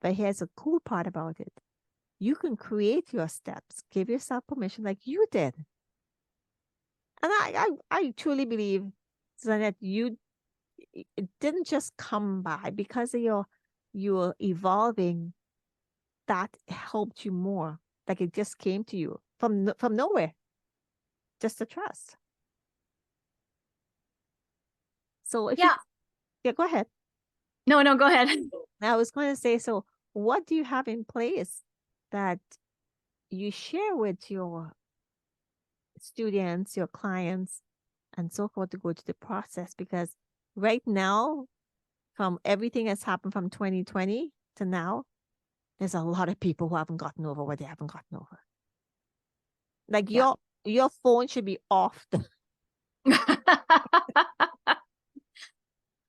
But here's a cool part about it. You can create your steps. Give yourself permission like you did. And I truly believe, Suzanne, that it didn't just come by because of your evolving. That helped you more. Like it just came to you from nowhere. Just to trust. So if yeah, go ahead. No, go ahead. I was going to say, so what do you have in place that you share with your students, your clients, and so forth to go through the process? Because right now, from everything that's happened from 2020 to now, there's a lot of people who haven't gotten over what they haven't gotten over. Like your phone should be off.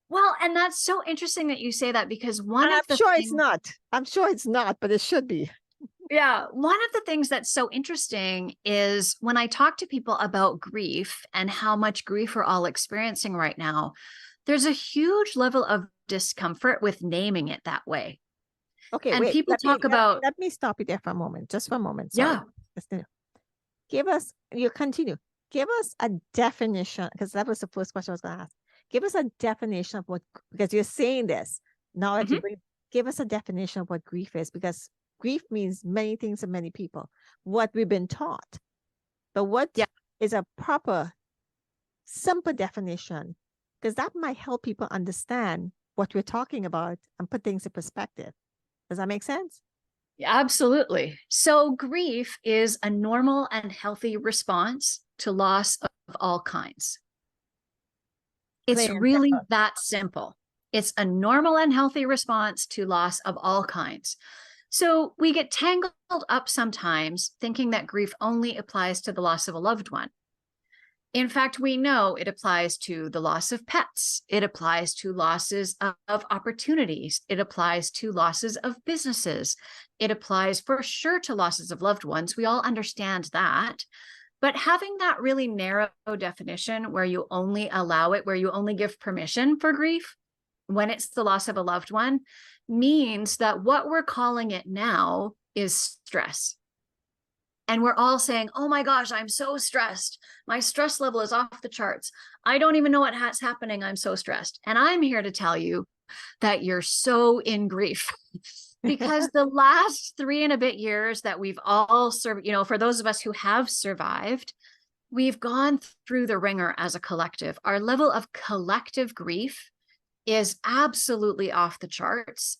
Well, and that's so interesting that you say that, because I'm sure it's not, but it should be. Yeah. One of the things that's so interesting is when I talk to people about grief and how much grief we're all experiencing right now, there's a huge level of discomfort with naming it that way. Okay, and wait. People talk about. Let me stop you there for a moment, just for a moment. Sorry. Yeah. Continue. Give us a definition, because that was the first question I was going to ask. Give us a definition of what, because you're saying this now that give us a definition of what grief is, because grief means many things to many people, what we've been taught. But what is a proper, simple definition? Because that might help people understand what we're talking about and put things in perspective. Does that make sense? Absolutely. So grief is a normal and healthy response to loss of all kinds. It's Plain and really simple. that simple. It's a normal and healthy response to loss of all kinds. So we get tangled up sometimes thinking that grief only applies to the loss of a loved one. In fact, we know it applies to the loss of pets. It applies to losses of opportunities. It applies to losses of businesses. It applies for sure to losses of loved ones. We all understand that. But having that really narrow definition where you only allow it, where you only give permission for grief when it's the loss of a loved one, means that what we're calling it now is stress. And we're all saying, oh my gosh, I'm so stressed. My stress level is off the charts. I don't even know what's happening. I'm so stressed. And I'm here to tell you that you're so in grief because the last 3 and a bit years that we've all served, for those of us who have survived, we've gone through the ringer as a collective. Our level of collective grief is absolutely off the charts.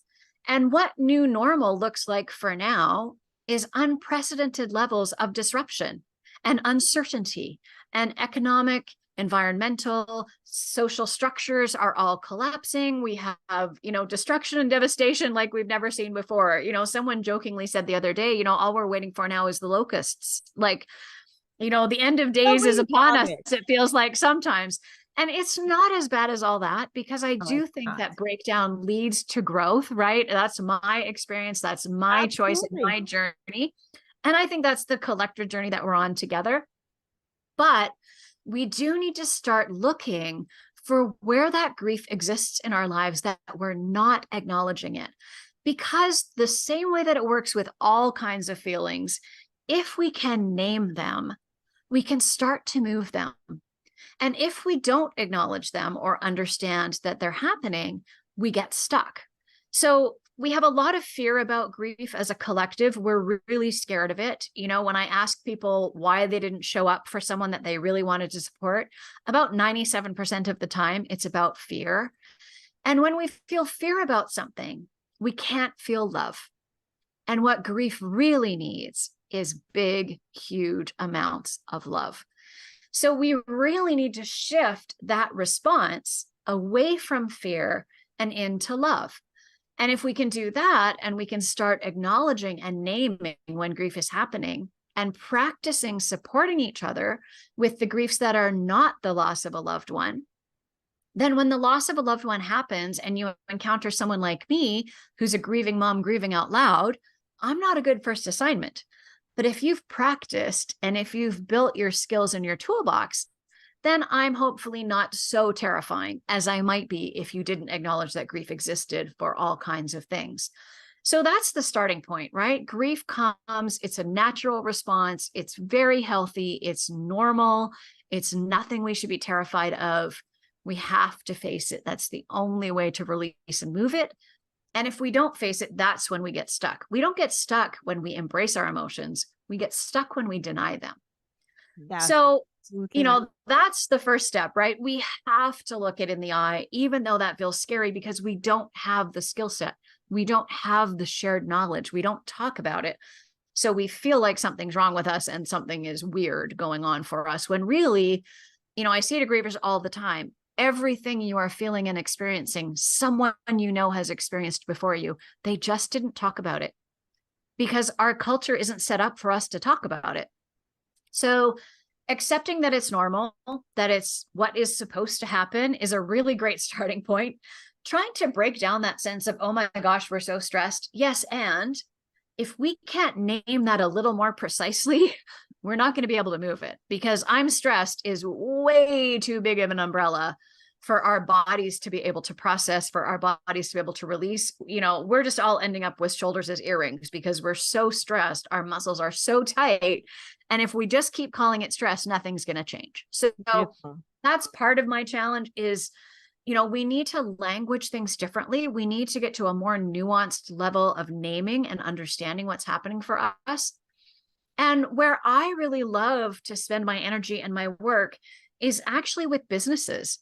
And what new normal looks like for now is unprecedented levels of disruption and uncertainty, and economic, environmental, social structures are all collapsing. We have, destruction and devastation like we've never seen before. Someone jokingly said the other day, all we're waiting for now is the locusts. Like, the end of days is upon us, it feels like sometimes. And it's not as bad as all that, because I do think that breakdown leads to growth, right? That's my experience. That's my choice and my journey. And I think that's the collective journey that we're on together. But we do need to start looking for where that grief exists in our lives that we're not acknowledging it. Because the same way that it works with all kinds of feelings, if we can name them, we can start to move them. And if we don't acknowledge them or understand that they're happening, we get stuck. So we have a lot of fear about grief as a collective. We're really scared of it. When I ask people why they didn't show up for someone that they really wanted to support, about 97% of the time, it's about fear. And when we feel fear about something, we can't feel love. And what grief really needs is big, huge amounts of love. So we really need to shift that response away from fear and into love. And if we can do that, and we can start acknowledging and naming when grief is happening and practicing supporting each other with the griefs that are not the loss of a loved one, then when the loss of a loved one happens and you encounter someone like me, who's a grieving mom grieving out loud, I'm not a good first assignment. But if you've practiced and if you've built your skills in your toolbox, then I'm hopefully not so terrifying as I might be if you didn't acknowledge that grief existed for all kinds of things. So that's the starting point, right? Grief comes, it's a natural response. It's very healthy. It's normal. It's nothing we should be terrified of. We have to face it. That's the only way to release and move it. And if we don't face it, that's when we get stuck. We don't get stuck when we embrace our emotions. We get stuck when we deny them. So, that's the first step, right? We have to look it in the eye, even though that feels scary, because we don't have the skill set. We don't have the shared knowledge. We don't talk about it. So we feel like something's wrong with us and something is weird going on for us, when really, I say to grievers all the time, everything you are feeling and experiencing, someone has experienced before you. They just didn't talk about it because our culture isn't set up for us to talk about it. So accepting that it's normal, that it's what is supposed to happen, is a really great starting point. Trying to break down that sense of, oh my gosh, we're so stressed. Yes, and if we can't name that a little more precisely, we're not going to be able to move it, because I'm stressed is way too big of an umbrella for our bodies to be able to process, for our bodies to be able to release. We're just all ending up with shoulders as earrings because we're so stressed. Our muscles are so tight. And if we just keep calling it stress, nothing's going to change. So that's part of my challenge is, we need to language things differently. We need to get to a more nuanced level of naming and understanding what's happening for us. And where I really love to spend my energy and my work is actually with businesses,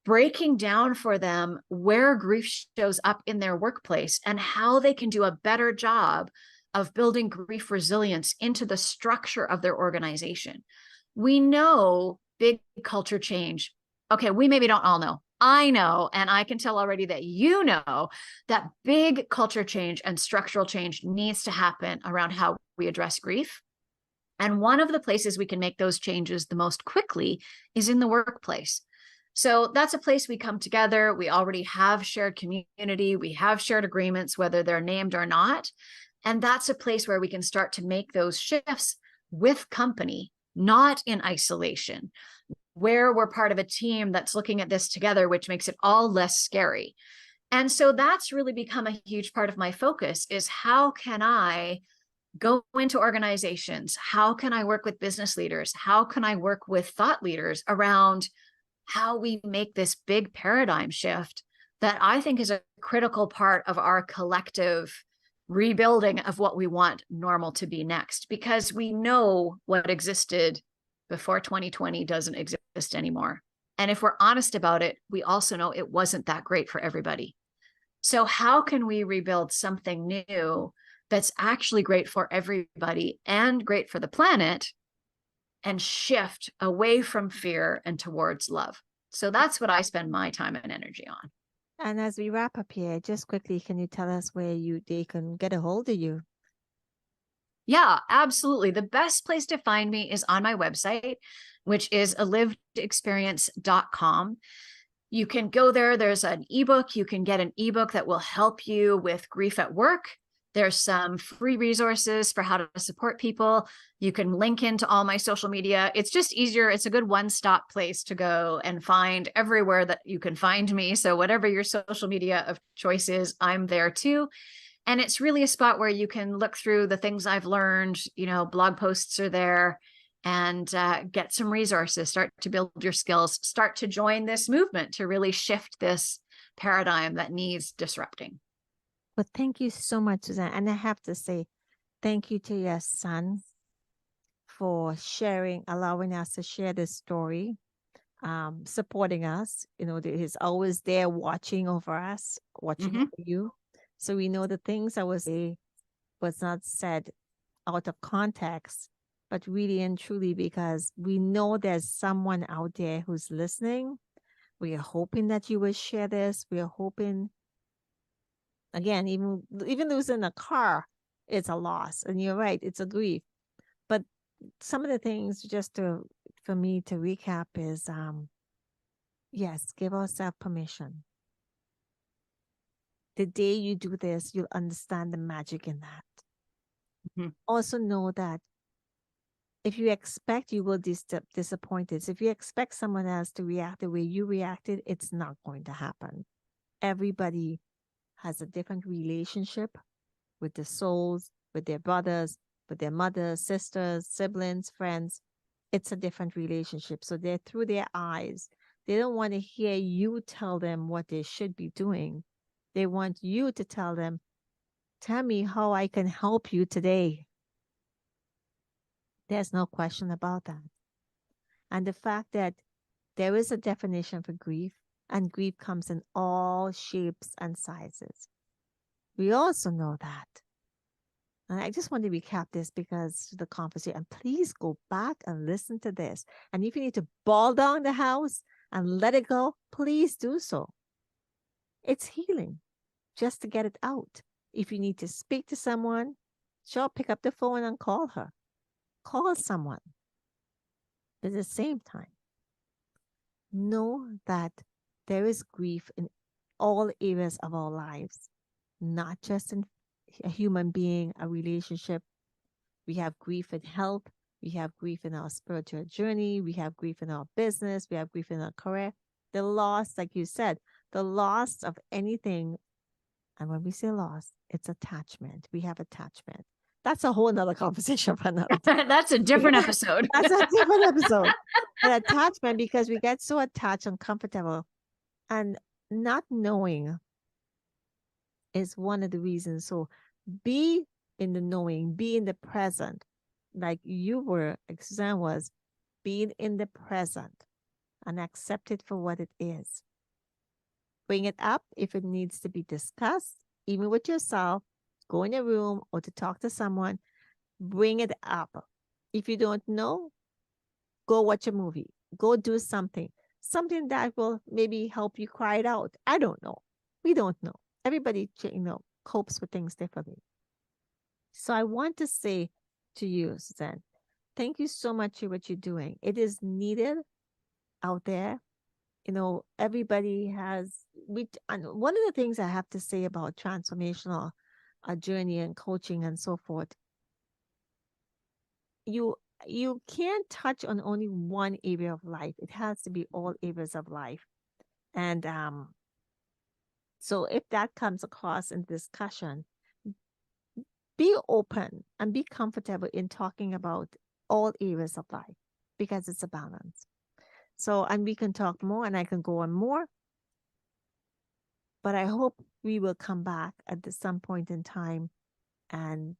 breaking down for them where grief shows up in their workplace and how they can do a better job of building grief resilience into the structure of their organization. We know big culture change. Okay, we maybe don't all know. I know, and I can tell already that you know that big culture change and structural change needs to happen around how we address grief. And one of the places we can make those changes the most quickly is in the workplace. So that's a place we come together. We already have shared community. We have shared agreements, whether they're named or not. And that's a place where we can start to make those shifts with company, not in isolation, where we're part of a team that's looking at this together, which makes it all less scary. And so that's really become a huge part of my focus is how can I go into organizations? How can I work with business leaders? How can I work with thought leaders around how we make this big paradigm shift that I think is a critical part of our collective rebuilding of what we want normal to be next, because we know what existed before 2020 doesn't exist anymore. And if we're honest about it, we also know it wasn't that great for everybody. So how can we rebuild something new that's actually great for everybody and great for the planet and shift away from fear and towards love? So that's what I spend my time and energy on. And as we wrap up here, just quickly, can you tell us where they can get a hold of you? Yeah, absolutely. The best place to find me is on my website, which is alivedexperience.com. You can go there. There's an ebook. You can get an ebook that will help you with grief at work. There's some free resources for how to support people. You can link into all my social media. It's just easier. It's a good one-stop place to go and find everywhere that you can find me. So whatever your social media of choice is, I'm there too. And it's really a spot where you can look through the things I've learned, blog posts are there, and get some resources, start to build your skills, start to join this movement to really shift this paradigm that needs disrupting. Well, thank you so much, Suzanne. And I have to say, thank you to your son for allowing us to share this story, supporting us. He's always there watching over us, watching over you. So we know the things I was not said out of context, but really and truly because we know there's someone out there who's listening. We are hoping that you will share this. We are hoping, again, even losing a car, it's a loss. And you're right, it's a grief. But some of the things, for me to recap is, yes, give ourselves permission. The day you do this, you'll understand the magic in that. Also know that if you expect, you will be disappointed. So if you expect someone else to react the way you reacted, it's not going to happen. Everybody has a different relationship with the souls, with their brothers, with their mothers, sisters, siblings, friends. It's a different relationship. So they're through their eyes. They don't want to hear you tell them what they should be doing. They want you to tell them, tell me how I can help you today. There's no question about that. And the fact that there is a definition for grief, and grief comes in all shapes and sizes. We also know that. And I just want to recap this because the conversation, and please go back and listen to this. And if you need to ball down the house and let it go, please do so. It's healing just to get it out. If you need to speak to someone, sure, pick up the phone and call her. Call someone. But at the same time, know that there is grief in all areas of our lives, not just in a human being, a relationship. We have grief in health. We have grief in our spiritual journey. We have grief in our business. We have grief in our career. The loss, like you said, the loss of anything. And when we say loss, it's attachment. We have attachment. That's a whole nother conversation for another time. That's a different episode. That's a different episode. But attachment, because we get so attached and comfortable, and not knowing is one of the reasons. So be in the knowing, be in the present, like you were, like Suzanne was, being in the present and accept it for what it is. Bring it up if it needs to be discussed, even with yourself, go in a room or to talk to someone, bring it up. If you don't know, go watch a movie. Go do something that will maybe help you cry it out. I don't know. We don't know. Everybody, copes with things differently. So I want to say to you, Suzanne, thank you so much for what you're doing. It is needed out there. Everybody has, and one of the things I have to say about transformational journey and coaching and so forth, you can't touch on only one area of life. It has to be all areas of life. And so if that comes across in discussion, be open and be comfortable in talking about all areas of life, because it's a balance. So, and we can talk more and I can go on more, but I hope we will come back at some point in time and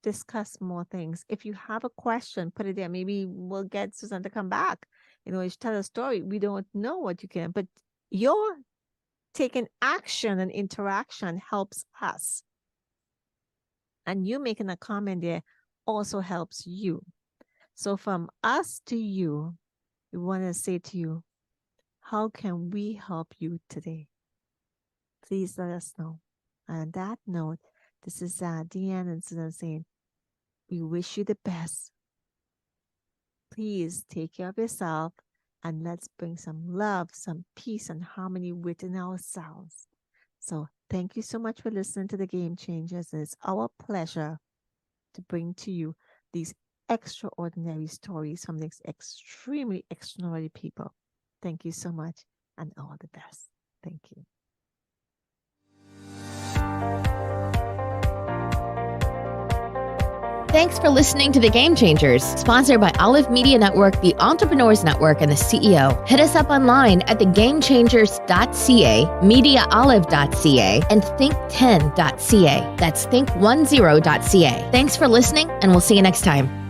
discuss more things. If you have a question, put it there. Maybe we'll get Suzanne to come back. Tell a story. We don't know what you can, but your taking action and interaction helps us. And you making a comment there also helps you. So from us to you, we want to say to you, how can we help you today? Please let us know. And on that note, this is Dianne and Suzanne saying, we wish you the best. Please take care of yourself and let's bring some love, some peace and harmony within ourselves. So thank you so much for listening to The Game Changers. It's our pleasure to bring to you these extraordinary stories from these extremely extraordinary people. Thank you so much and all the best. Thank you. Thanks for listening to The Game Changers, sponsored by Olive Media Network, the Entrepreneurs Network, and the CEO. Hit us up online at thegamechangers.ca, mediaolive.ca, and think10.ca. That's think10.ca. Thanks for listening, and we'll see you next time.